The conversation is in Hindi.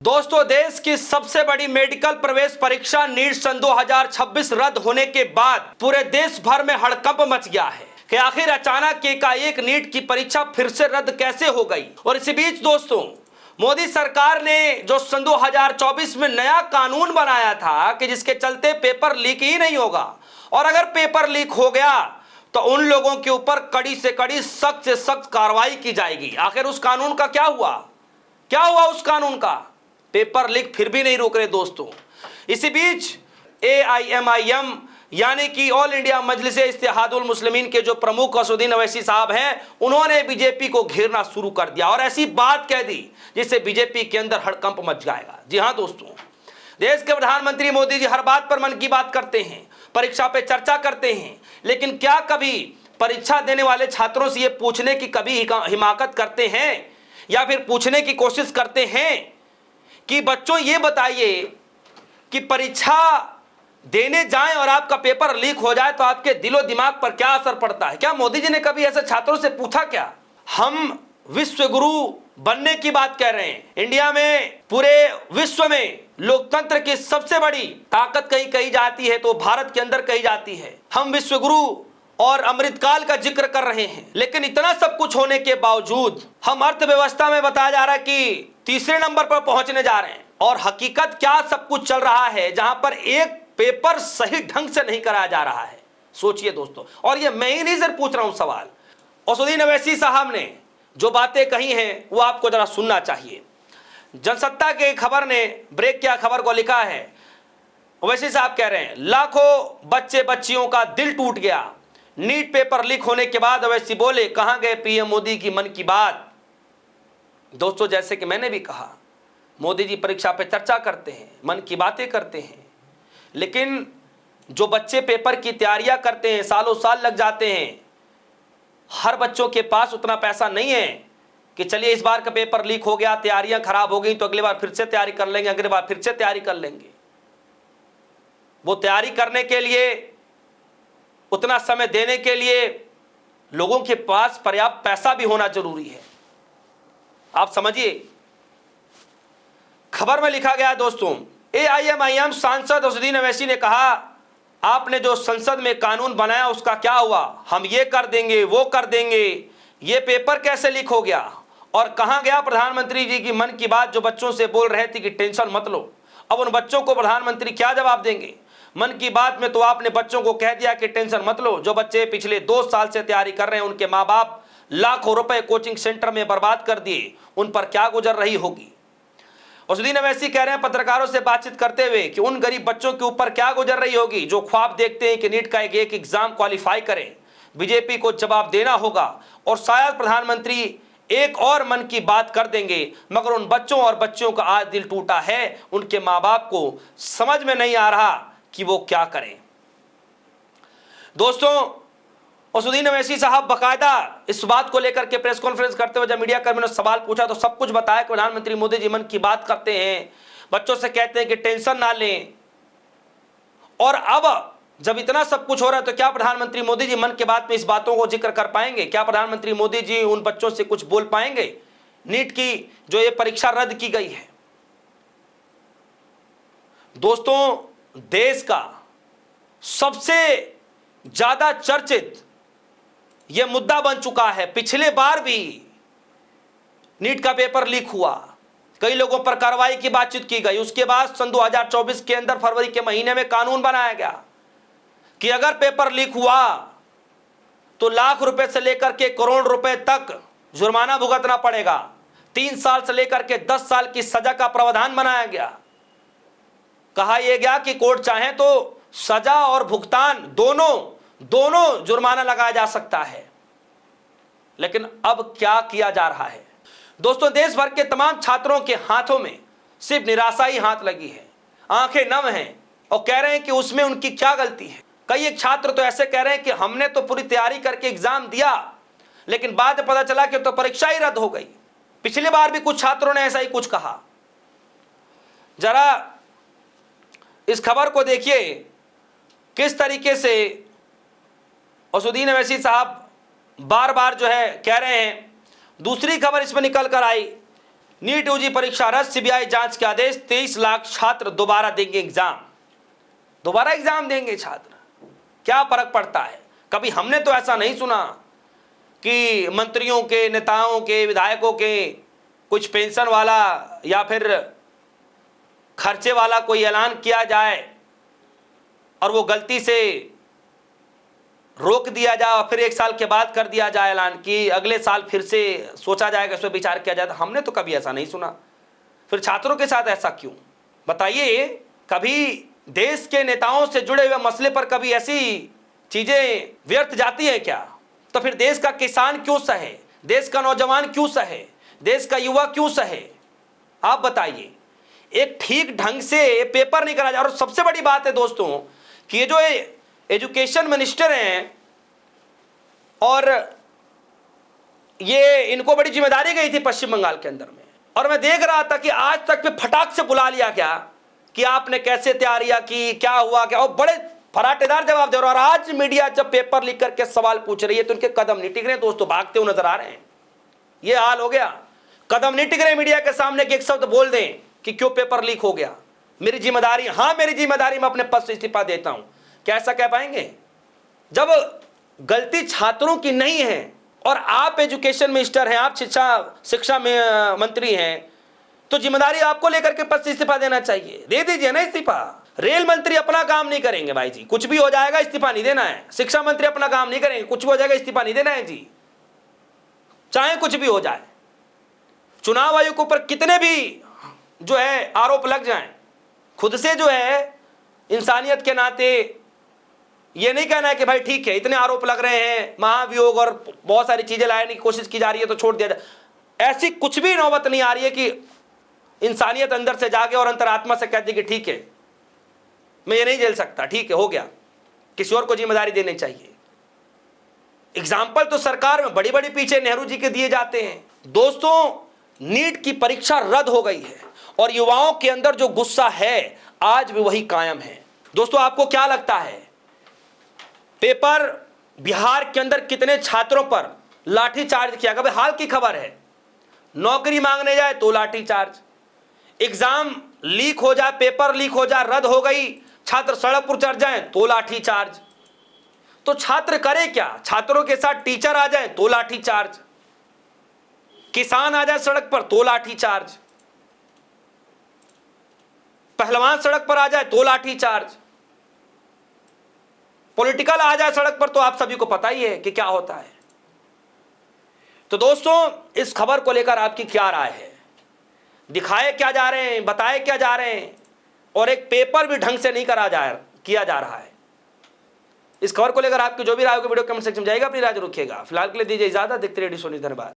दोस्तों, देश की सबसे बड़ी मेडिकल प्रवेश परीक्षा नीट सन 2026 रद्द होने के बाद पूरे देश भर में हड़कंप मच गया है कि आखिर अचानक एकाएक नीट की परीक्षा फिर से रद्द कैसे हो गई। और इसी बीच दोस्तों, मोदी सरकार ने जो सन 2024 में नया कानून बनाया था कि जिसके चलते पेपर लीक ही नहीं होगा, और अगर पेपर लीक हो गया तो उन लोगों के ऊपर कड़ी से कड़ी, सख्त से सख्त कार्रवाई की जाएगी। आखिर उस कानून का क्या हुआ? क्या हुआ उस कानून का? पेपर लीक फिर भी नहीं रोक रहे दोस्तों। इसी बीच AIMIM यानी कि ऑल इंडिया मजलिस इत्तेहादुल मुस्लिमीन के जो प्रमुख असदुद्दीन ओवैसी साहब हैं, उन्होंने बीजेपी को घेरना शुरू कर दिया और ऐसी बात कह दी जिससे बीजेपी के अंदर हड़कंप मच जाएगा। जी हां दोस्तों, देश के प्रधानमंत्री मोदी जी हर बात पर मन की बात करते हैं, परीक्षा पे चर्चा करते हैं, लेकिन क्या कभी परीक्षा देने वाले छात्रों से ये पूछने की कभी हिमाकत करते हैं या फिर पूछने की कोशिश करते हैं कि बच्चों ये बताइए कि परीक्षा देने जाएं और आपका पेपर लीक हो जाए तो आपके दिलो दिमाग पर क्या असर पड़ता है? क्या मोदी जी ने कभी ऐसे छात्रों से पूछा क्या? हम विश्व गुरु बनने की बात कह रहे हैं। इंडिया में, पूरे विश्व में लोकतंत्र की सबसे बड़ी ताकत कही जाती है तो भारत के अंदर कही जाती है। हम विश्व गुरु और अमृतकाल का जिक्र कर रहे हैं, लेकिन इतना सब कुछ होने के बावजूद हम अर्थव्यवस्था में बताया जा रहा है कि तीसरे नंबर पर पहुंचने जा रहे हैं। और हकीकत क्या सब कुछ चल रहा है जहां पर एक पेपर सही ढंग से नहीं कराया जा रहा है। सोचिए दोस्तों, और ये मैं ही नहीं सिर्फ पूछ रहा हूं सवाल, असदुद्दीन ओवैसी साहब ने जो बातें कही हैं वो आपको जरा सुनना चाहिए। जनसत्ता के खबर ने ब्रेक किया खबर को लिखा है, ओवैसी साहब कह रहे हैं लाखों बच्चे बच्चियों का दिल टूट गया। नीट पेपर लीक होने के बाद ओवैसी बोले, कहां गए पीएम मोदी की मन की बात। दोस्तों, जैसे कि मैंने भी कहा, मोदी जी परीक्षा पे चर्चा करते हैं, मन की बातें करते हैं, लेकिन जो बच्चे पेपर की तैयारियां करते हैं, सालों साल लग जाते हैं, हर बच्चों के पास उतना पैसा नहीं है कि चलिए इस बार का पेपर लीक हो गया, तैयारियां खराब हो गई तो अगली बार फिर से तैयारी कर लेंगे, अगली बार फिर से तैयारी कर लेंगे। वो तैयारी करने के लिए, उतना समय देने के लिए लोगों के पास पर्याप्त पैसा भी होना जरूरी है। आप समझिए, खबर में लिखा गया दोस्तों, AIMIM सांसद असदुद्दीन ओवैसी ने कहा, आपने जो संसद में कानून बनाया उसका क्या हुआ? हम ये कर देंगे, वो कर देंगे, ये पेपर कैसे लीक हो गया? और कहां गया प्रधानमंत्री जी की मन की बात जो बच्चों से बोल रहे थे कि टेंशन मत लो? अब उन बच्चों को प्रधानमंत्री क्या जवाब देंगे? मन की बात में तो आपने बच्चों को कह दिया कि टेंशन मत लो। जो बच्चे पिछले 2 साल से तैयारी कर रहे हैं, उनके माँ बाप लाखों रुपए कोचिंग सेंटर में बर्बाद कर दिए, उन पर क्या गुजर रही होगी? असदुद्दीन ओवैसी कह रहे हैं पत्रकारों से बातचीत करते हुए कि उन गरीब बच्चों के ऊपर क्या गुजर रही होगी जो ख्वाब देखते हैं कि नीट का एक एग्जाम क्वालिफाई करें। बीजेपी को जवाब देना होगा और शायद प्रधानमंत्री एक और मन की बात कर देंगे, मगर उन बच्चों और बच्चियों का आज दिल टूटा है। उनके माँ बाप को समझ में नहीं आ रहा कि वो क्या करें। दोस्तों, असदुद्दीन ओवैसी साहब बकायदा इस बात को लेकर के प्रेस कॉन्फ्रेंस करते हुए जब मीडिया कर्मियों ने सवाल पूछा तो सब कुछ बताया कि प्रधानमंत्री मोदी जी मन की बात करते हैं, बच्चों से कहते हैं कि टेंशन ना लें। और अब जब इतना सब कुछ हो रहा है तो क्या प्रधानमंत्री मोदी जी मन की बात में इस बातों को जिक्र कर पाएंगे? क्या प्रधानमंत्री मोदी जी उन बच्चों से कुछ बोल पाएंगे? नीट की जो ये परीक्षा रद्द की गई है, दोस्तों, देश का सबसे ज्यादा चर्चित यह मुद्दा बन चुका है। पिछले बार भी नीट का पेपर लीक हुआ, कई लोगों पर कार्रवाई की बातचीत की गई। उसके बाद सन 2024 के अंदर फरवरी के महीने में कानून बनाया गया कि अगर पेपर लीक हुआ तो लाख रुपए से लेकर के करोड़ रुपए तक जुर्माना भुगतना पड़ेगा। 3 साल से लेकर के 10 साल की सजा का प्रावधान बनाया गया। कहा यह गया कि कोर्ट चाहे तो सजा और भुगतान दोनों जुर्माना लगाया जा सकता है। लेकिन अब क्या किया जा रहा है? दोस्तों, देश भर के तमाम छात्रों के हाथों में सिर्फ निराशा ही हाथ लगी है, आंखें नम हैं और कह रहे हैं कि उसमें उनकी क्या गलती है। कई एक छात्र तो ऐसे कह रहे हैं कि हमने तो पूरी तैयारी करके एग्जाम दिया, लेकिन बाद में पता चला कि तो परीक्षा ही रद्द हो गई। पिछली बार भी कुछ छात्रों ने ऐसा ही कुछ कहा। जरा इस खबर को देखिए किस तरीके से असदुद्दीन ओवैसी साहब बार बार जो है कह रहे हैं। दूसरी खबर इसमें निकल कर आई नीट यूजी परीक्षा रद्द, सीबीआई जांच के आदेश, 23 लाख छात्र दोबारा देंगे एग्जाम। दोबारा एग्जाम देंगे छात्र, क्या फर्क पड़ता है? कभी हमने तो ऐसा नहीं सुना कि मंत्रियों के, नेताओं के, विधायकों के कुछ पेंशन वाला या फिर खर्चे वाला कोई ऐलान किया जाए और वो गलती से रोक दिया जाए और फिर 1 साल के बाद कर दिया जाए ऐलान कि अगले साल फिर से सोचा जाएगा, इस पर विचार किया जाए। हमने तो कभी ऐसा नहीं सुना। फिर छात्रों के साथ ऐसा क्यों? बताइए, कभी देश के नेताओं से जुड़े हुए मसले पर कभी ऐसी चीजें व्यर्थ जाती है क्या? तो फिर देश का किसान क्यों सहे, देश का नौजवान क्यों सहे, देश का युवा क्यों सहे? आप बताइए। एक ठीक ढंग से पेपर नहीं करा जा। और सबसे बड़ी बात है दोस्तों कि ये जो एजुकेशन मिनिस्टर हैं और ये इनको बड़ी जिम्मेदारी गई थी पश्चिम बंगाल के अंदर में, और मैं देख रहा था कि आज तक पे फटाक से बुला लिया क्या कि आपने कैसे तैयारियां की, क्या हुआ क्या, और बड़े फराटेदार जवाब दे रहे। और आज मीडिया जब पेपर लिख करके सवाल पूछ रही है तो उनके कदम नहीं टिक रहे दोस्तों, भागते हुए नजर आ रहे हैं। ये हाल हो गया, कदम नहीं टिक रहे मीडिया के सामने कि एक शब्द बोल दें कि क्यों पेपर लीक हो गया, मेरी जिम्मेदारी, हाँ मेरी जिम्मेदारी, मैं अपने पद से इस्तीफा देता हूं। क्या ऐसा कह पाएंगे? जब गलती छात्रों की नहीं है और आप एजुकेशन मिनिस्टर हैं, आप शिक्षा में मंत्री हैं, तो जिम्मेदारी आपको लेकर के पद से इस्तीफा देना चाहिए। दे दीजिए ना इस्तीफा। रेल मंत्री अपना काम नहीं करेंगे भाई जी, कुछ भी हो जाएगा इस्तीफा नहीं देना है। शिक्षा मंत्री अपना काम नहीं करेंगे, कुछ भी हो जाएगा इस्तीफा नहीं देना है जी, चाहे कुछ भी हो जाए। चुनाव आयोग के ऊपर कितने भी जो है आरोप लग जाएं, खुद से जो है इंसानियत के नाते ये नहीं कहना है कि भाई ठीक है इतने आरोप लग रहे हैं, महाभियोग और बहुत सारी चीजें लाने की कोशिश की जा रही है तो छोड़ दिया जाए। ऐसी कुछ भी नौबत नहीं आ रही है कि इंसानियत अंदर से जागे और अंतरात्मा से कहती कि ठीक है मैं ये नहीं झेल सकता, ठीक है हो गया, किसी और को जिम्मेदारी देनी चाहिए। एग्जाम्पल तो सरकार में बड़ी बड़ी पीछे नेहरू जी के दिए जाते हैं। दोस्तों, नीट की परीक्षा रद्द हो गई है और युवाओं के अंदर जो गुस्सा है आज भी वही कायम है। दोस्तों, आपको क्या लगता है पेपर बिहार के अंदर कितने छात्रों पर लाठीचार्ज किया गया? हाल की खबर है, नौकरी मांगने जाए तो लाठीचार्ज, एग्जाम लीक हो जाए, पेपर लीक हो जाए, रद्द हो गई, छात्र सड़क पर चढ़ जाए तो लाठीचार्ज। तो छात्र करे क्या? छात्रों के साथ टीचर आ जाए तो लाठीचार्ज, किसान आ जाए सड़क पर तो लाठीचार्ज, पहलवान सड़क पर आ जाए तो लाठीचार्ज, पॉलिटिकल आ जाए सड़क पर तो आप सभी को पता ही है कि क्या होता है। तो दोस्तों, इस खबर को लेकर आपकी क्या राय है? दिखाए क्या जा रहे हैं, बताए क्या जा रहे हैं, और एक पेपर भी ढंग से नहीं किया जा रहा है। इस खबर को लेकर आपकी जो भी राय होगी वीडियो कमेंट सेक्शन में जाएगा, अपनी राय रखिएगा। फिलहाल के लिए दीजिए इजाजत, देखते रहिए डी सोनी, धन्यवाद।